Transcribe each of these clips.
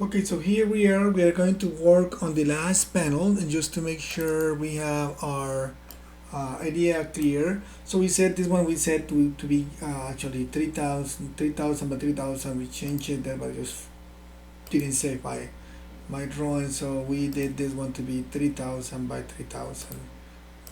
Okay, so here we are going to work on the last panel, and just to make sure we have our idea clear. So we set this one, we set to be actually 3,000 by 3,000. We changed it there, but I just didn't save my drawing, so we did this one to be 3,000 by 3,000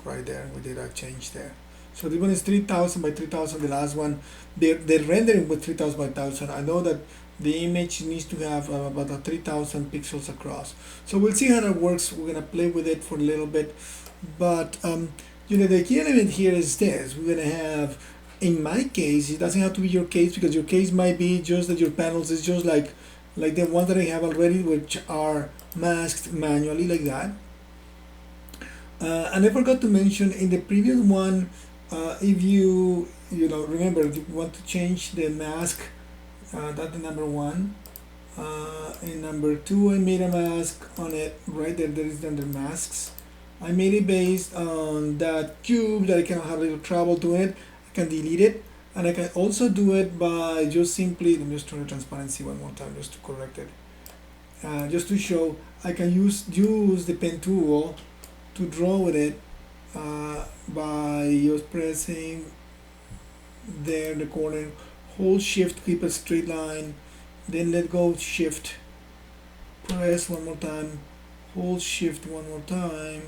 right there. We did a change there. So this one is 3,000 by 3,000. The last one, they're rendering with 3,000 by 1,000. I know that the image needs to have about 3,000 pixels across. So we'll see how that works. We're gonna play with it for a little bit, but the key element here is this. We're gonna have, in my case, it doesn't have to be your case, because your case might be just that your panels is just like the ones that I have already, which are masked manually like that. And I forgot to mention in the previous one, if you remember, if you want to change the mask, that's the number one. In number two, I made a mask on it right there. There is under masks. I made it based on that cube that I cannot have a little trouble doing it. I can delete it, and I can also do it by just simply, let me just turn the transparency one more time just to correct it. Just to show, I can use the pen tool to draw with it by just pressing there in the corner, hold shift, keep a straight line, then let go shift, press one more time, hold shift one more time,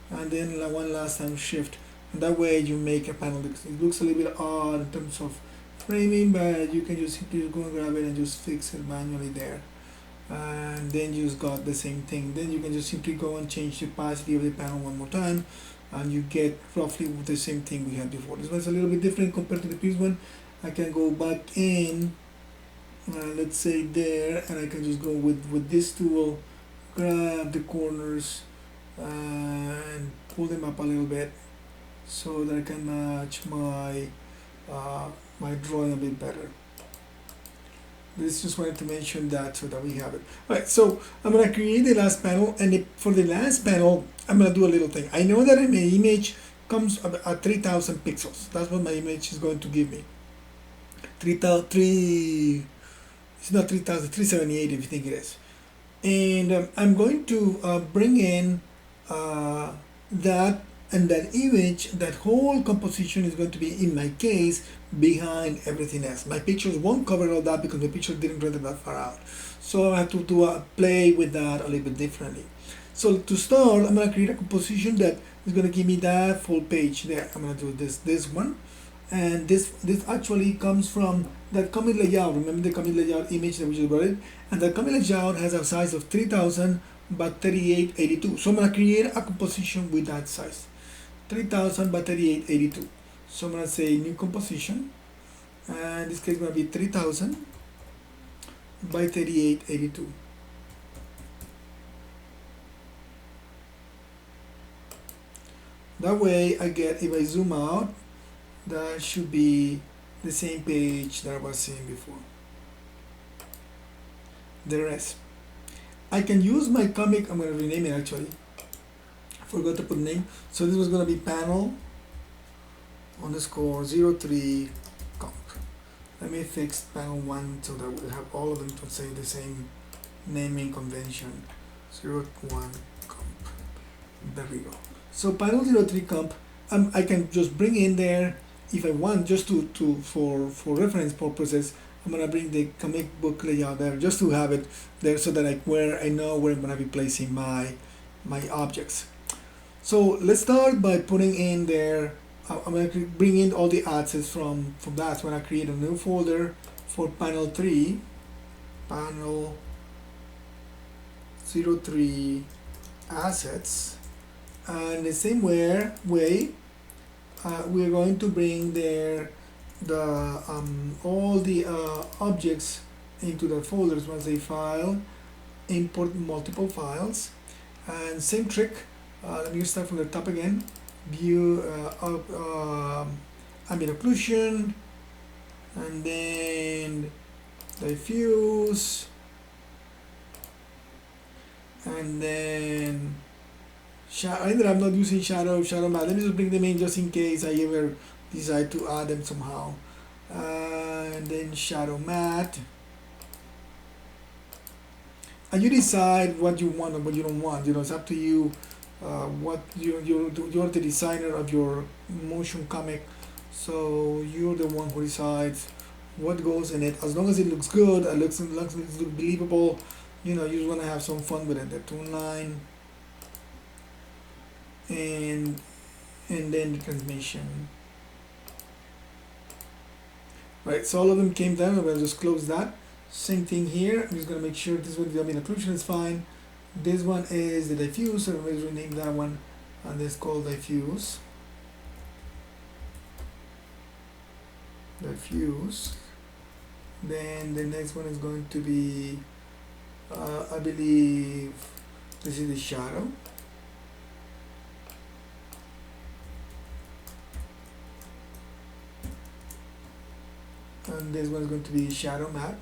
and then one last time shift, and that way you make a panel. It looks a little bit odd in terms of framing, but you can just simply go and grab it and just fix it manually there, and then you just got the same thing. Then you can just simply go and change the opacity of the panel one more time, and you get roughly the same thing we had before. This one's a little bit different compared to the previous one. I can go back in, let's say there, and I can just go with this tool, grab the corners and pull them up a little bit so that I can match my my drawing a bit better. This just wanted to mention that so that we have it. Alright, so I'm gonna create the last panel, and for the last panel, I'm gonna do a little thing. I know that my image comes at 3,000 pixels. That's what my image is going to give me. 3,000, it's not 3,000, 378 if you think it is. And I'm going to bring in that and that image. That whole composition is going to be, in my case, behind everything else. My pictures won't cover all that because my picture didn't render that far out. So I have to do play with that a little bit differently. So to start, I'm going to create a composition that is going to give me that full page there. I'm going to do this one. And this actually comes from that comic layout. Remember the comic layout image that we just brought it? And the comic layout has a size of 3,000 by 3882. So I'm going to create a composition with that size, 3,000 by 3882. So I'm going to say new composition, and this case is going to be 3,000 by 3882. That way I get, if I zoom out, that should be the same page that I was seeing before. The rest, I can use my comic. I'm going to rename it actually. I forgot to put name. So this was going to be panel underscore 03 comp. Let me fix panel 1 so that we'll have all of them to say the same naming convention. 01 comp. There we go. So panel 03 comp, I can just bring in there. If I want, just for reference purposes, I'm gonna bring the comic book layout there just to have it there, so that I know where I'm gonna be placing my objects. So let's start by putting in there. I'm gonna bring in all the assets from that. So I'm gonna create a new folder for panel 3, panel 03 assets, and the same way we're going to bring there all the objects into the folders. Once they file, import multiple files, and same trick. Let me start from the top again. View ambient occlusion, and then diffuse, and then I'm not using shadow matte. Let me just bring them in just in case I ever decide to add them somehow. And then shadow matte, and you decide what you want and what you don't want. You know, it's up to you. What you're the designer of your motion comic, so you're the one who decides what goes in it. As long as it looks good, it looks believable. You know, you just want to have some fun with it. The tune line, and then the transmission. Right, so all of them came down. I'm gonna just close that. Same thing here. I'm just gonna make sure this one, the ambient occlusion is fine. This one is the diffuse, so I'm going to rename that one, and this is called diffuse. Diffuse. Then the next one is going to be, I believe, this is the shadow. And this one is going to be shadow map.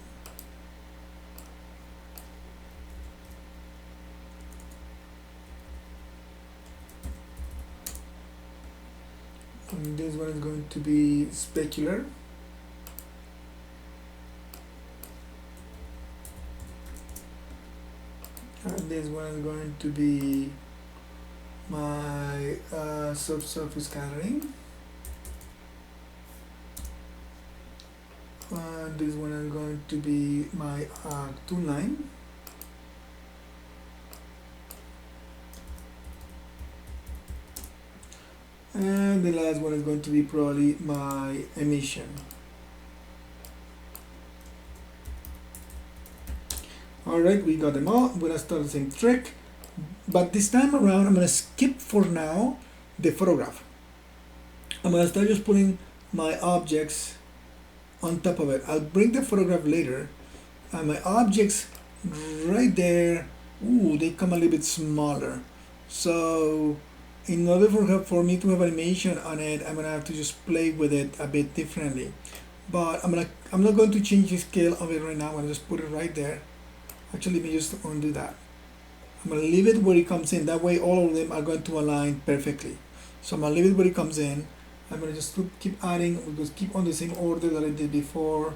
And this one is going to be specular. And this one is going to be my subsurface scattering. And this one is going to be my tune line. And the last one is going to be probably my emission. Alright, we got them all. I'm going to start the same trick, but this time around I'm going to skip for now the photograph. I'm going to start just putting my objects on top of it. I'll bring the photograph later, and my objects right there, ooh, they come a little bit smaller. So in order for me to have animation on it, I'm gonna have to just play with it a bit differently. But I'm not going to change the scale of it right now. I'm gonna just put it right there. Actually, let me just undo that. I'm gonna leave it where it comes in. That way, all of them are going to align perfectly. So I'm gonna leave it where it comes in. I'm gonna just keep adding. We'll just keep on the same order that I did before.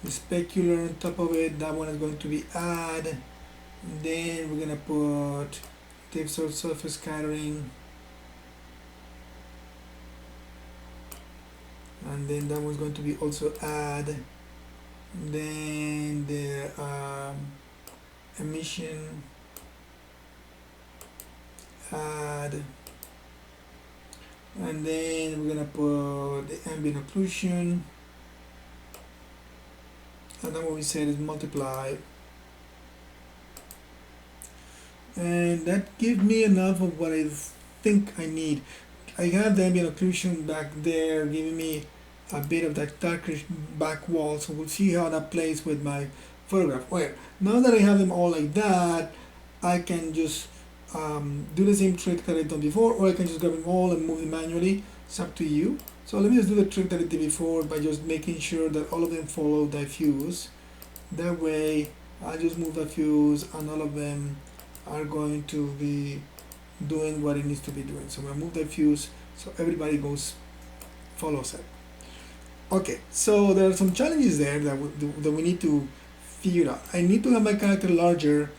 The specular on top of it. That one is going to be add. And then we're gonna put tape surface scattering. And then that one's going to be also add. And then the emission, add, and then we're gonna put the ambient occlusion, and then what we said is multiply, and that gives me enough of what I think I need. I have the ambient occlusion back there giving me a bit of that darker back wall, so we'll see how that plays with my photograph. Well, now that I have them all like that, I can just do the same trick that I've done before, or I can just grab them all and move them manually. It's up to you. So let me just do the trick that I did before by just making sure that all of them follow diffuse. That way I just move diffuse and all of them are going to be doing what it needs to be doing. So I'm going to move diffuse so everybody follows it. Okay, so there are some challenges there that we need to figure out. I need to have my character larger,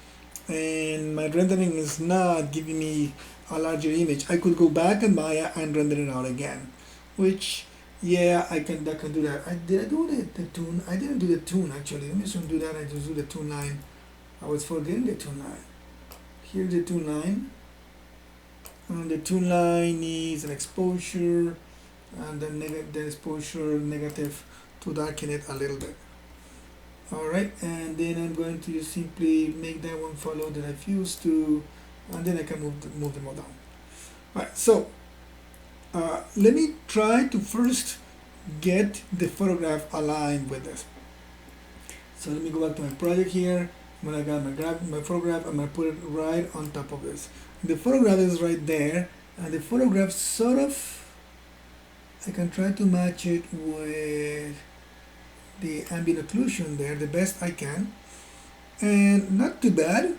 and my rendering is not giving me a larger image. I could go back in Maya and render it out again, which, yeah, I can do that. Did I do the tune? I didn't do the tune actually. Let me just do that. I just do the tune line. I was forgetting the tune line. Here's the tune line. And the tune line needs an exposure, and then the exposure negative to darken it a little bit. Alright, and then I'm going to just simply make that one follow the diffuse to, and then I can move them all down. Alright, so let me try to first get the photograph aligned with this. So let me go back to my project here. When I got my photograph, I'm going to put it right on top of this. The photograph is right there, and the photograph sort of, I can try to match it with the ambient occlusion there the best I can, and not too bad.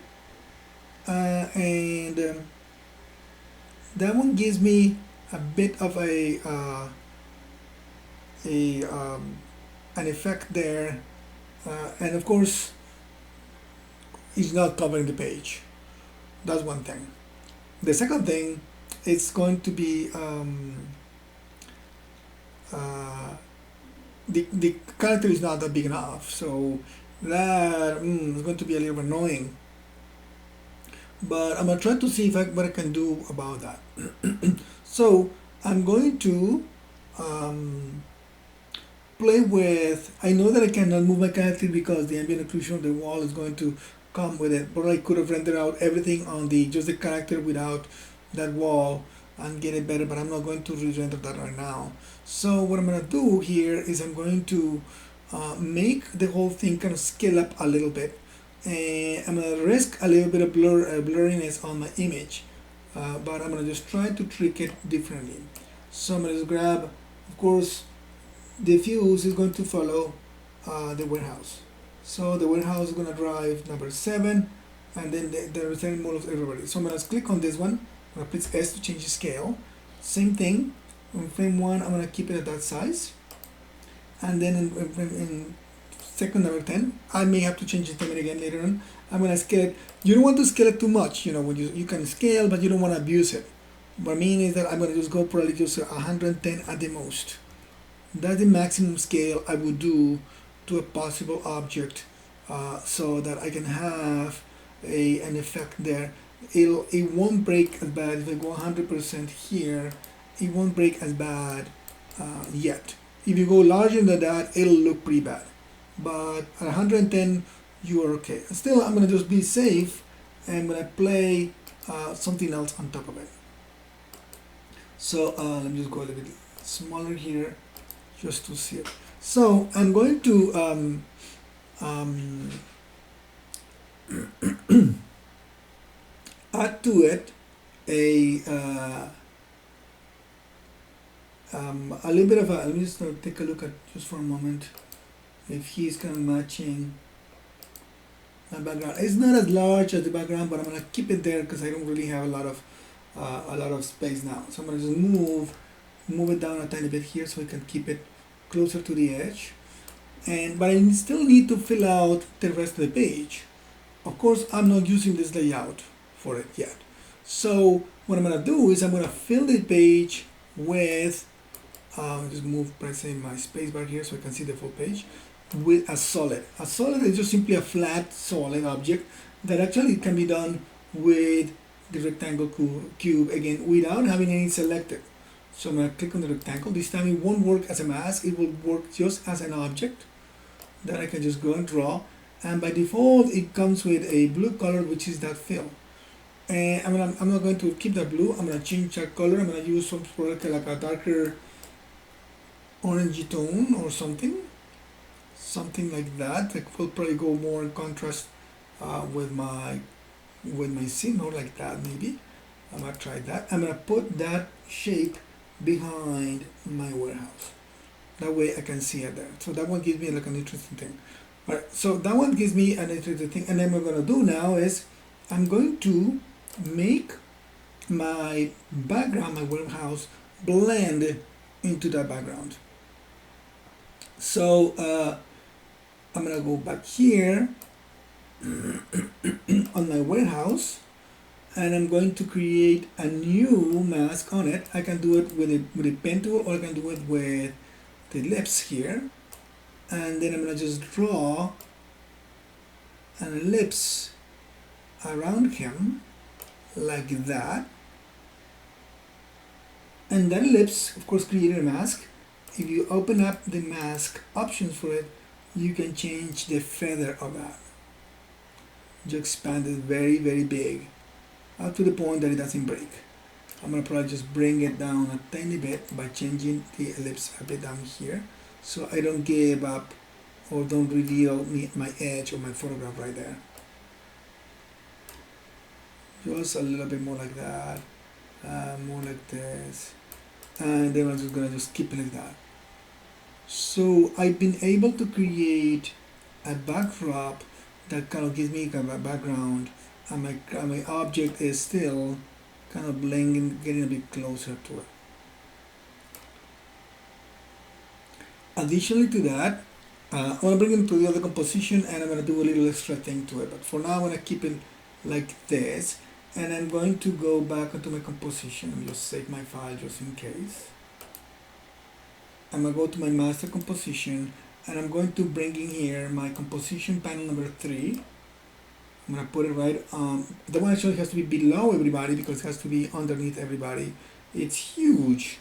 That one gives me a bit of an effect there, and of course is not covering the page. That's one thing. The second thing, it's going to be the character is not that big enough, so that is going to be a little annoying. But I'm gonna try to see what I can do about that. So I'm going to play with. I know that I cannot move my character because the ambient occlusion of the wall is going to come with it. But I could have rendered out everything on the just the character without that wall and get it better. But I'm not going to re-render that right now. So what I'm gonna do here is I'm going to make the whole thing kind of scale up a little bit. And I'm gonna risk a little bit of blurriness on my image, but I'm gonna just try to trick it differently. So I'm gonna just grab, of course, the fuse is going to follow the warehouse. So the warehouse is gonna drive number 7, and then the return mode of everybody. So I'm gonna click on this one. I'm gonna press S to change the scale. Same thing. In frame 1, I'm gonna keep it at that size, and then in second number 10, I may have to change the timing again later on. I'm gonna scale it. You don't want to scale it too much, when you can scale, but you don't want to abuse it. What I mean is that I'm gonna just go probably just 110 at the most. That's the maximum scale I would do to a possible object, so that I can have an effect there. It won't break as bad. If I go 100% here, it won't break as bad yet. If you go larger than that, it'll look pretty bad. But at 110, you are okay. Still, I'm gonna just be safe, and I'm gonna play something else on top of it. So let me just go a little bit smaller here, just to see it. So I'm going to add to it a little bit of a. Let me just take a look at just for a moment if he's kind of matching my background. It's not as large as the background, but I'm gonna keep it there because I don't really have a lot of space now. So I'm gonna just move it down a tiny bit here so I can keep it closer to the edge. But I still need to fill out the rest of the page. Of course, I'm not using this layout for it yet. So what I'm gonna do is I'm gonna fill the page with just pressing my spacebar here so I can see the full page, with a solid. A solid is just simply a flat solid object that actually can be done with the rectangle cube again without having any selected. So I'm going to click on the rectangle. This time it won't work as a mask, it will work just as an object that I can just go and draw. And by default it comes with a blue color, which is that fill. And I'm not going to keep that blue. I'm going to change that color. I'm going to use some product like a darker orangey tone or something like that. That will probably go more in contrast with my scene, or like that maybe. I'm gonna try that. I'm gonna put that shape behind my warehouse. That way I can see it there. So that one gives me like an interesting thing. Alright, so that one gives me an interesting thing. And then what I'm gonna do now is I'm going to make my background, my warehouse, blend into that background. So I'm gonna go back here on my warehouse, and I'm going to create a new mask on it. I can do it with a pen tool, or I can do it with the ellipse here, and then I'm gonna just draw an ellipse around him like that, and that ellipse of course created a mask. If you open up the mask options for it, you can change the feather of that. You expand it very, very big, up to the point that it doesn't break. I'm gonna probably just bring it down a tiny bit by changing the ellipse a bit down here, so I don't give up or don't reveal my edge of my photograph right there. Just a little bit more like that, more like this, and then I'm just gonna just keep it like that. So I've been able to create a backdrop that kind of gives me kind of a background, and my object is still kind of blending, getting a bit closer to it. Additionally to that, I want to bring it to the other composition, and I'm going to do a little extra thing to it, but for now I'm going to keep it like this, and I'm going to go back into my composition and just save my file just in case. I'm going to go to my master composition, and I'm going to bring in here my composition panel number 3. I'm going to put it right on. The one actually has to be below everybody because it has to be underneath everybody. It's huge.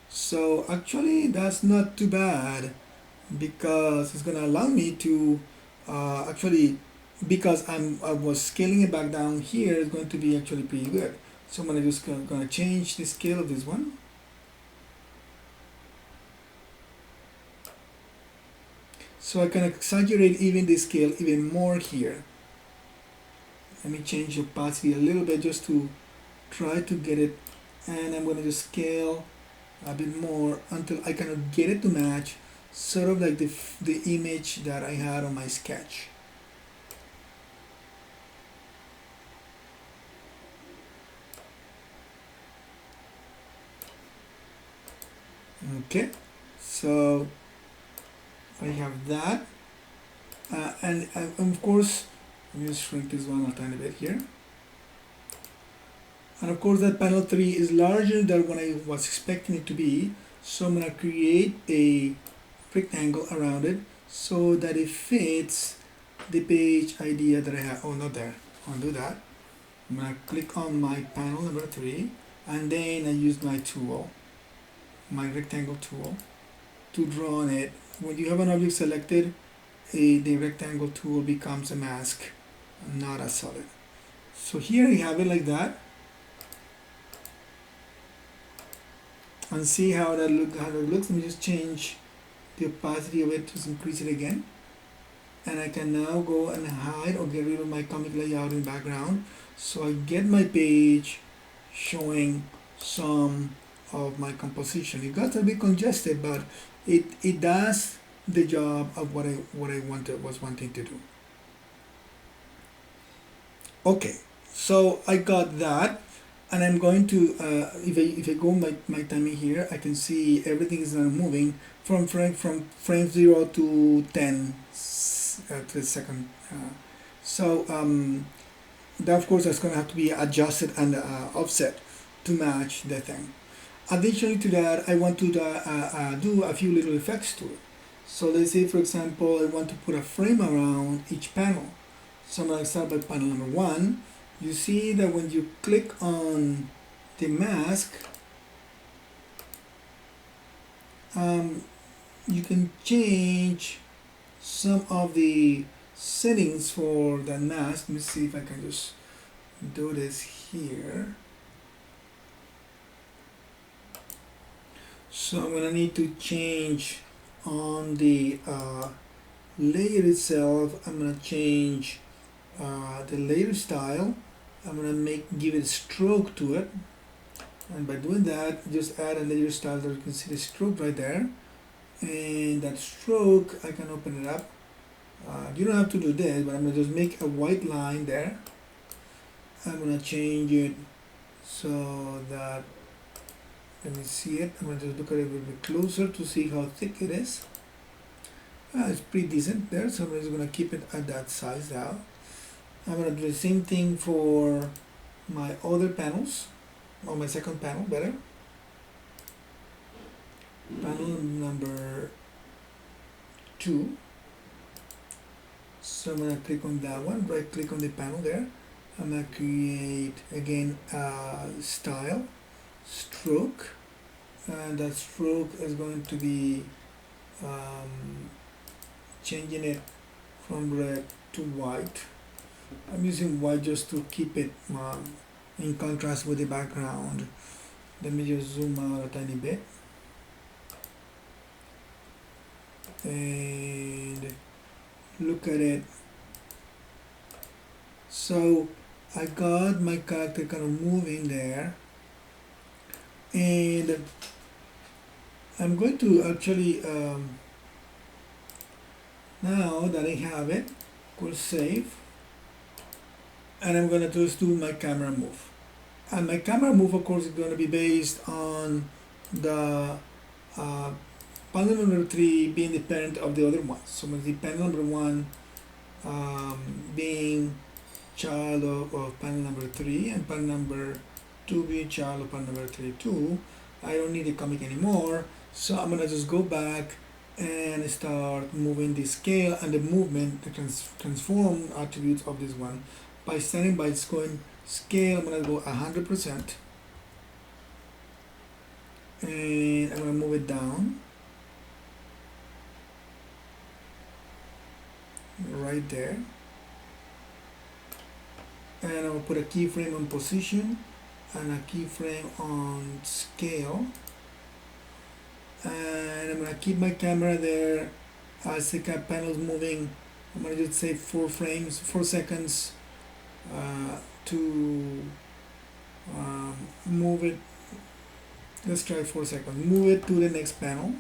So actually that's not too bad, because it's going to allow me to actually, because I was scaling it back down here, it's going to be actually pretty good. So I'm going to just going to change the scale of this one. So I can exaggerate even the scale even more here. Let me change the opacity a little bit just to try to get it, and I'm going to just scale a bit more until I can get it to match sort of like the image that I had on my sketch. Okay, so I have that, and of course, let me just shrink this one a tiny bit here. And of course that panel 3 is larger than what I was expecting it to be, so I'm going to create a rectangle around it so that it fits the page idea that I have. Oh, not there. I'll do that. I'm going to click on my panel number 3, and then I use my tool, my rectangle tool, to draw on it. When you have an object selected, the rectangle tool becomes a mask, not a solid. So here you have it like that. And see how that looks. Let me just change the opacity of it, just increase it again, and I can now go and hide or get rid of my comic layout in the background, so I get my page showing some of my composition. It got a bit congested, but it does the job of what I was wanting to do. Okay, so I got that. And I'm going to, if I go my timing here, I can see everything is now moving from frame 0 to 10 to the second. So that of course is going to have to be adjusted and offset to match the thing. Additionally to that, I want to do a few little effects to it. So let's say, for example, I want to put a frame around each panel. So I'm going to start by panel number 1. You see that when you click on the mask, you can change some of the settings for the mask. Let me see if I can just do this here. So I'm going to need to change on the layer itself. I'm going to change the layer style. I'm going to give it a stroke to it, and by doing that, just add a layer style that you can see the stroke right there, and that stroke I can open it up. You don't have to do this, but I'm going to just make a white line there. I'm going to change it so that, let me see it, I'm going to just look at it a little bit closer to see how thick it is. It's pretty decent there, so I'm just going to keep it at that size now. I'm going to do the same thing for my other panels, or my second panel, better. Panel number 2. So I'm going to click on that one, right click on the panel there. I'm going to create again a style, stroke, and that stroke is going to be changing it from red to white. I'm using white just to keep it in contrast with the background. Let me just zoom out a tiny bit and look at it. So I got my character kind of moving there, and I'm going to actually now that I have it, go save. And I'm going to just do my camera move. And my camera move, of course, is going to be based on the panel number 3 being the parent of the other ones. So I'm going to see panel number 1 being child of panel number 3 and panel number 2 being child of panel number 3 too. I don't need the comic anymore, so I'm gonna just go back and start moving the scale and the movement, the transform attributes of this one by starting by going scale. I'm gonna go 100% and I'm gonna move it down right there, and I'll put a keyframe on position and a keyframe on scale, and I'm gonna keep my camera there as the panel's moving. I'm gonna just say 4 seconds to move it. Let's try 4 seconds. Move it to the next panel.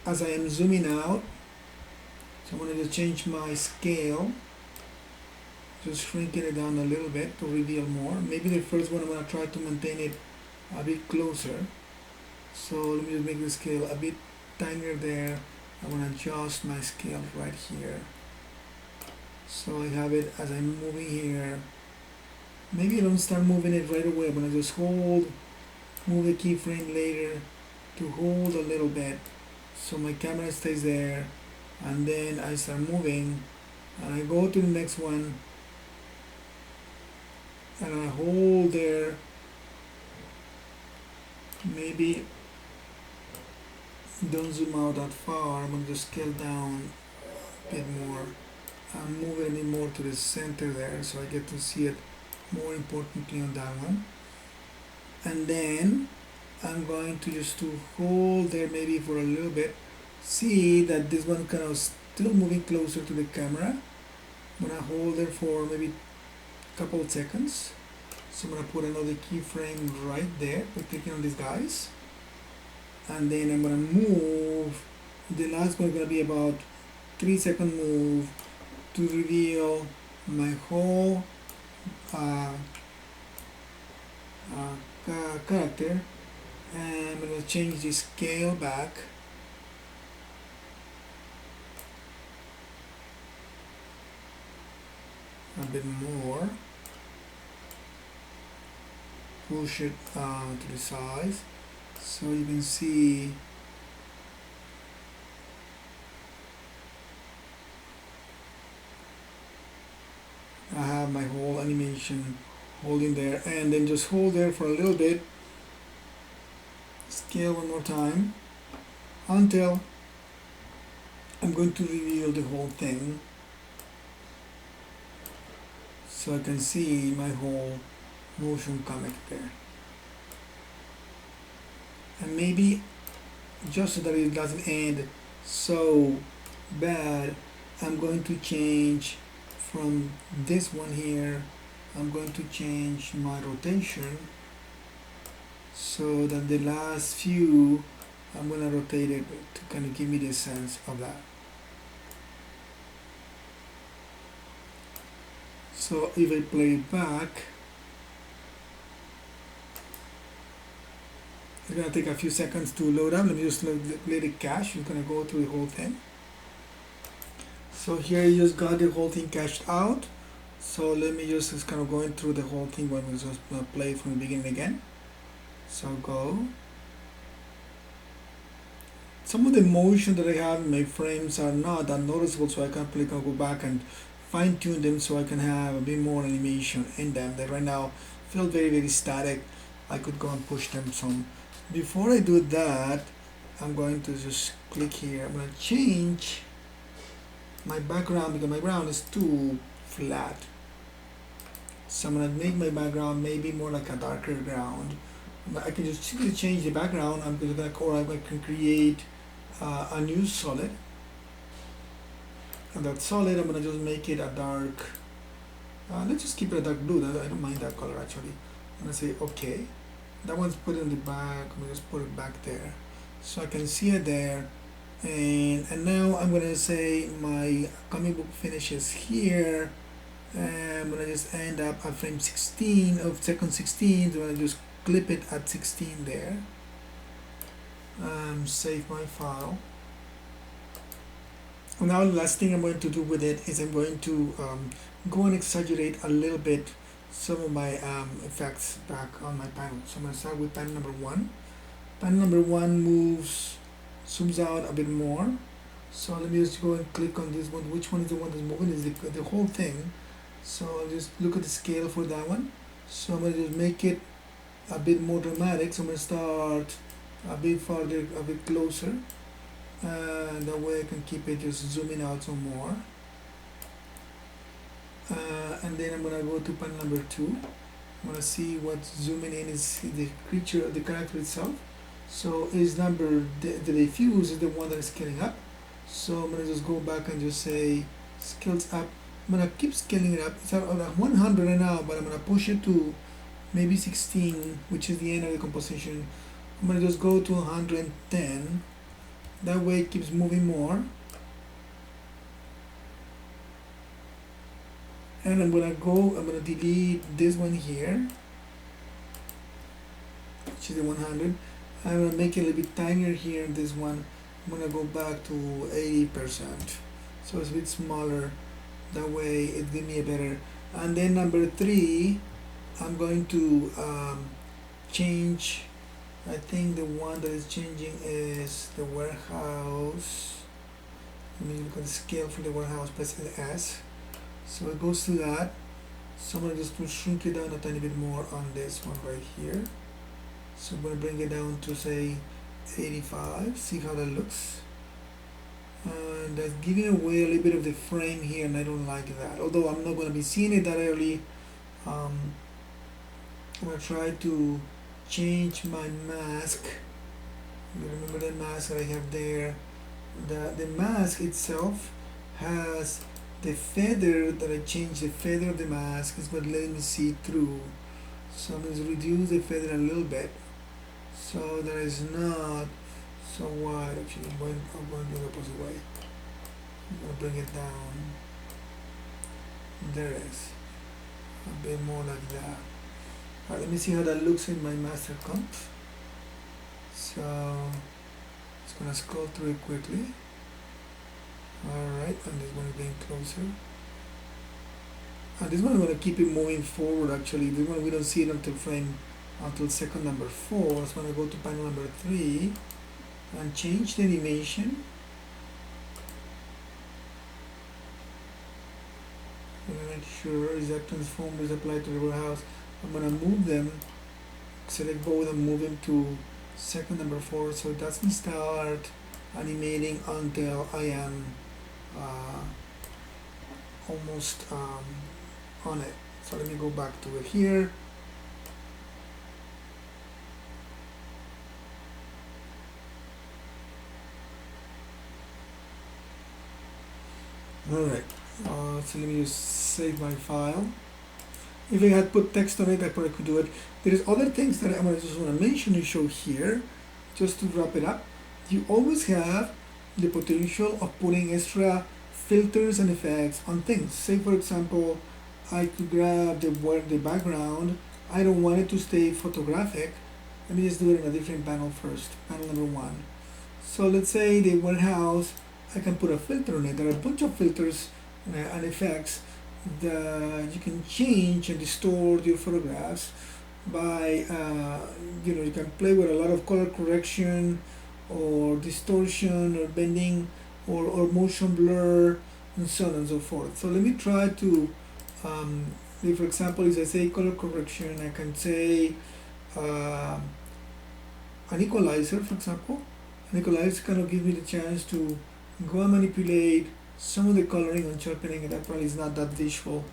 As I am zooming out, so I'm going to change my scale, just shrinking it down a little bit to reveal more. Maybe the first one I'm going to try to maintain it a bit closer. So let me just make the scale a bit tinier there. I'm going to adjust my scale right here. So I have it as I'm moving here. Maybe I don't start moving it right away. I'm going to just move the keyframe later to hold a little bit, so my camera stays there, and then I start moving and I go to the next one and I hold there. Maybe don't zoom out that far. I'm going to just scale down a bit more and move it a bit more to the center there, so I get to see it more importantly on that one. And then I'm going to just to hold there maybe for a little bit. See that this one kind of still moving closer to the camera. I'm gonna hold there for maybe a couple of seconds. So I'm gonna put another keyframe right there by clicking on these guys. And then I'm gonna move. The last one is gonna be about 3-second move to reveal my whole character. And I'm going to change the scale back a bit more, push it to the size so you can see I have my whole animation holding there, and then just hold there for a little bit. Scale one more time until I'm going to reveal the whole thing, so I can see my whole motion comic there. And maybe just so that it doesn't end so bad, I'm going to change from this one here, I'm going to change my rotation so that the last few I'm going to rotate it to kind of give me the sense of that. So if I play it back, it's going to take a few seconds to load up. Let me just let it cache. It's going to go through the whole thing. So here you just got the whole thing cached out. So let me just kind of going through the whole thing when we just play from the beginning again. So go. Some of the motion that I have in my frames are not that noticeable, so I can go back and fine tune them so I can have a bit more animation in them. That right now feel very static. I could go and push them some. Before I do that, I'm going to just click here. I'm going to change my background because my background is too flat. So I'm going to make my background maybe more like a darker ground. I can just simply change the background. I'm going to, or I can create a new solid. And that solid, I'm going to just make it a dark. Let's just keep it a dark blue. I don't mind that color actually. I'm going to say okay. That one's put in the back. I'm going to just put it back there, so I can see it there. And now I'm going to say my comic book finishes here. And I'm going to just end up at frame 16 of second 16. So I'm going to just clip it at 16 there. Save my file. Now the last thing I'm going to do with it is I'm going to go and exaggerate a little bit some of my effects back on my panel. So I'm going to start with panel number 1. Panel number 1 moves, zooms out a bit more. So let me just go and click on this one. Which one is the one that's moving? Is the whole thing. So I'll just look at the scale for that one. So I'm going to just make it a bit more dramatic. So I'm going to start a bit farther, a bit closer. And that way I can keep it just zooming out some more. And then I'm going to go to panel number 2. I'm going to see what's zooming in is the creature, the character itself. So is number, the diffuse is the one that is scaling up. So I'm going to just go back and just say scales up. I'm going to keep scaling it up. It's at 100 right now, but I'm going to push it to maybe 16, which is the end of the composition. I'm going to just go to 110. That way it keeps moving more. And I'm going to delete this one here, which is the 100. I'm going to make it a little bit tinier here in this one. I'm going to go back to 80%. So it's a bit smaller. That way it gives me a better. And then number 3, I'm going to change. I think the one that is changing is the warehouse. Let me look at the scale for the warehouse, press S. So it goes to that. So I'm going to just shrink it down a tiny bit more on this one right here. So I'm going to bring it down to say 85, see how that looks. And that's giving away a little bit of the frame here, and I don't like that. Although I'm not going to be seeing it that early, I'm going to try to change my mask. Remember the mask that I have there. The mask itself has the feather that I changed. The feather of the mask is what letting me see through. So I'm going to reduce the feather a little bit, so that it's not so wide. Actually, I'm going the opposite way. I'm going to bring it down. There it is. A bit more like that. Alright, let me see how that looks in my master comp. So just gonna scroll through it quickly. Alright, and this one is getting closer. And this one I'm gonna keep it moving forward actually. This one we don't see it until second number 4. So I'm gonna go to panel number 3 and change the animation. I'm gonna make sure is that transform is applied to the warehouse. I'm going to move them, select both and move them to second number 4, so it doesn't start animating until I am almost on it. So let me go back to it here. Alright, so let me just save my file. If I had put text on it, I probably could do it. There is other things that I just want to mention and show here, just to wrap it up. You always have the potential of putting extra filters and effects on things. Say for example, I could grab the background. I don't want it to stay photographic. Let me just do it in a different panel first, panel number 1. So let's say the warehouse, I can put a filter on it. There are a bunch of filters and effects that you can change and distort your photographs by you can play with a lot of color correction or distortion or bending or motion blur and so on and so forth. So let me try to for example, if I say color correction, I can say an equalizer, for example. An equalizer kind of gives me the chance to go and manipulate some of the coloring and sharpening, and that probably is not that visual.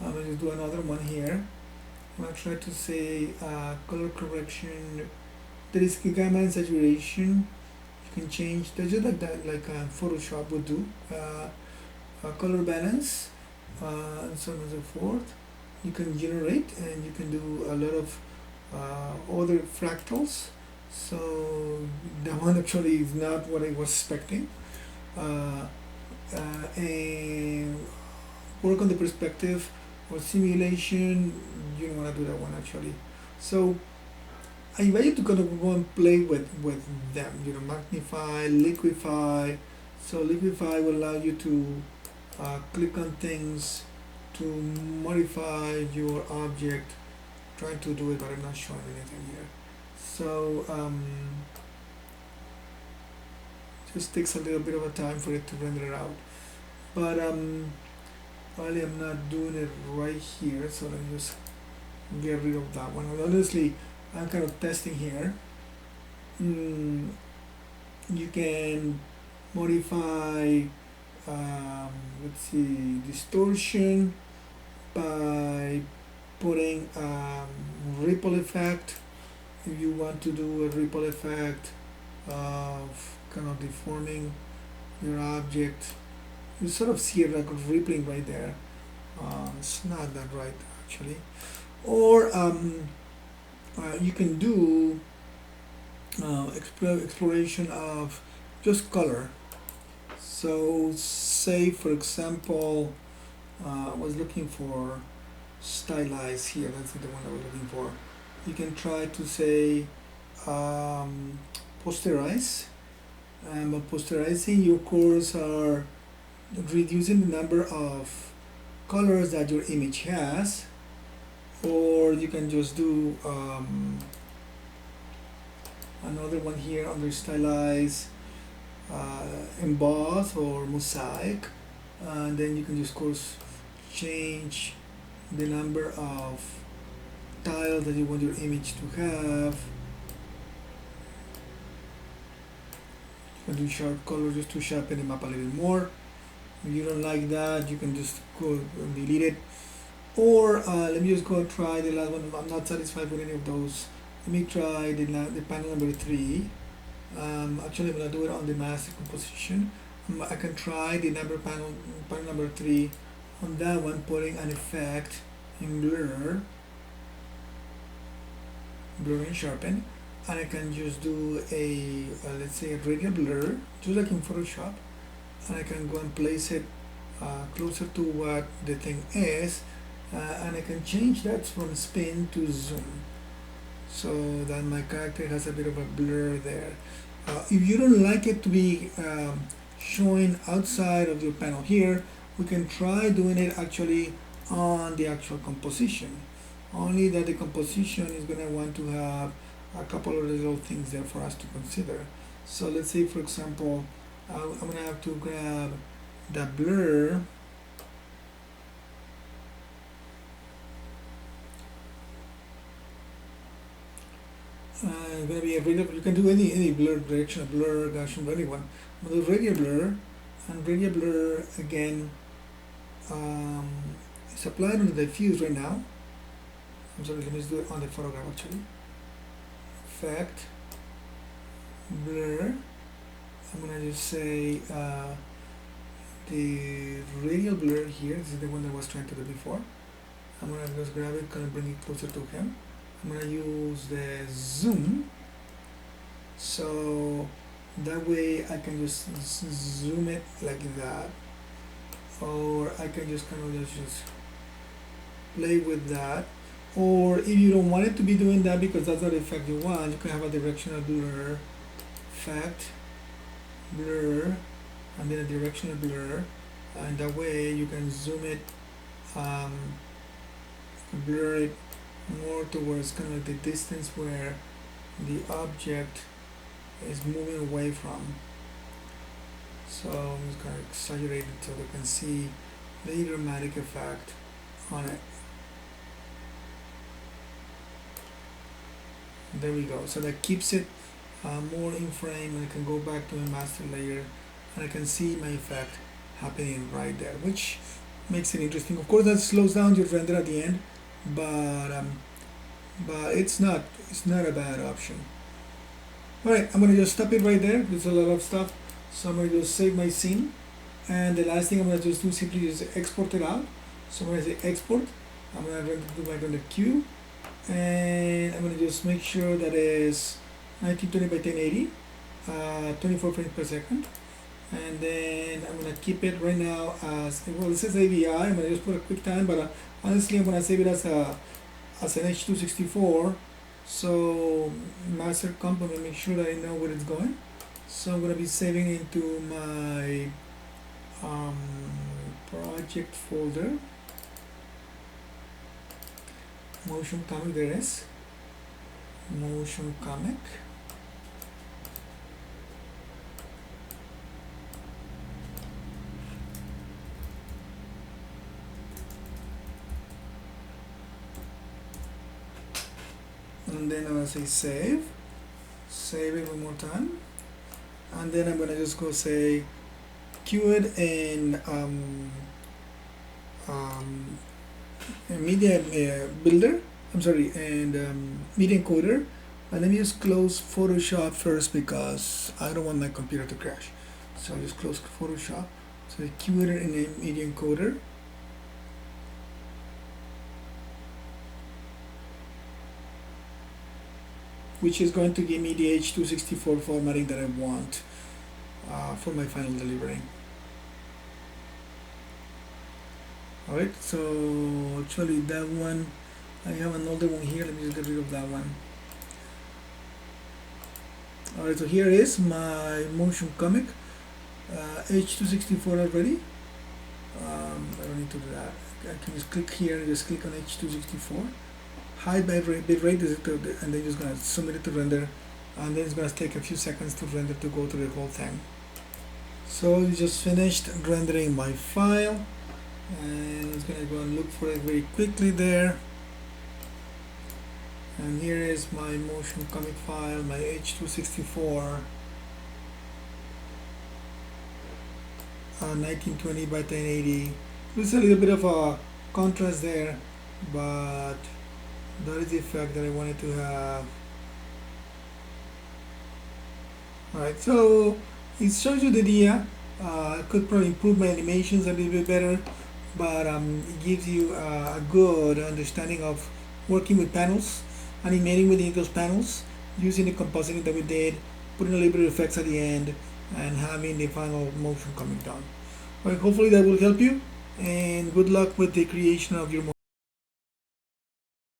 I'm going to do another one here. I'm going to try to say color correction. There is gamma and saturation. You can change, that's just like that, like Photoshop would do. Color balance, and so on and so forth. You can generate, and you can do a lot of other fractals. So that one actually is not what I was expecting. And work on the perspective or simulation, you don't want to do that one actually. So I invite you to kind of go and play with them, you know, magnify, liquify. So liquify will allow you to click on things to modify your object. Trying to do it, but I'm not showing anything here. So just takes a little bit of a time for it to render it out. But probably I'm not doing it right here, so let me just get rid of that one. Honestly, I'm kind of testing here. You can modify, let's see, distortion by putting ripple effect. If you want to do a ripple effect of kind of deforming your object, you sort of see it like rippling right there. It's not that right actually. Or you can do exploration of just color. So say for example, I was looking for stylize here, that's the one I was looking for. You can try to say posterize, and by posterizing your colors are reducing the number of colors that your image has. Or you can just do another one here under stylize, emboss or mosaic, and then you can just of course change the number of tiles that you want your image to have. You can do sharp color just to sharpen them up a little more. If you don't like that, you can just go and delete it. Or let me just go try the last one. I'm not satisfied with any of those. Let me try the panel number 3. Actually, I'm gonna do it on the master composition. I can try the panel number 3 on that one, putting an effect in blur and sharpen, and I can just do a let's say a radial blur, just like in Photoshop, and I can go and place it closer to what the thing is. And I can change that from spin to zoom, so that my character has a bit of a blur there. If you don't like it to be showing outside of your panel here, we can try doing it actually on the actual composition. Only that the composition is going to want to have a couple of little things there for us to consider. So let's say for example, I'm going to have to grab the blur. Going to be a radial. You can do any blur, directional blur, Gaussian, anyone. But the radial blur, and radial blur again is applied on the diffuse right now. I'm sorry, let me just do it on the photograph actually. Effect, blur. I'm going to just say the radial blur here. This is the one that I was trying to do before. I'm going to just grab it, kind of bring it closer to him. I'm going to use the zoom, so that way I can just zoom it like that, or I can just kind of just play with that. Or if you don't want it to be doing that because that's not the effect you want, you can have a directional blur, effect, blur, and then a directional blur, and that way you can zoom it, blur it more towards kind of like the distance where the object is moving away from. So I'm just going to exaggerate it so they can see the dramatic effect on it. There we go. So that keeps it more in frame, and I can go back to my master layer and I can see my effect happening right there, which makes it interesting. Of course that slows down your render at the end, but it's not a bad option. Alright, I'm gonna just stop it right there. There's a lot of stuff, so I'm gonna just save my scene, and the last thing I'm gonna just do simply is export it out. So I'm gonna say export. I'm gonna do my render queue, and I'm gonna just make sure that is 1920 by 1080, 24 frames per second, and then I'm gonna keep it right now as well. This is AVI. I'm gonna just put a quick time, but honestly I'm gonna save it as an H264 So master comp, I'm gonna make sure that I know where it's going. So I'm gonna be saving into my project folder, motion comic. There it is, motion comic. And then I'm gonna say save it one more time, and then I'm gonna just go say keyword in media builder, I'm sorry, and media encoder. And let me just close Photoshop first because I don't want my computer to crash. So I'll just close Photoshop. So the keyword in a media encoder. Which is going to give me the H.264 formatting that I want for my final delivery. Alright, so actually that one, I have an older one here. Let me just get rid of that one. Alright, so here is my motion comic, H.264 already. I don't need to do that. I can just click here and just click on H.264. Hide by bitrate, and then just gonna submit it to render, and then it's gonna take a few seconds to render to go through the whole thing. So we just finished rendering my file, and it's gonna go and look for it very quickly there. And here is my motion comic file, my H.264 1920 by 1080. There's a little bit of a contrast there, but that is the effect that I wanted to have. Alright, so it shows you the idea. I could probably improve my animations a little bit better, but it gives you a good understanding of working with panels, animating within those panels, using the compositing that we did, putting a little bit of effects at the end, and having the final motion coming down. Alright, hopefully that will help you, and good luck with the creation of your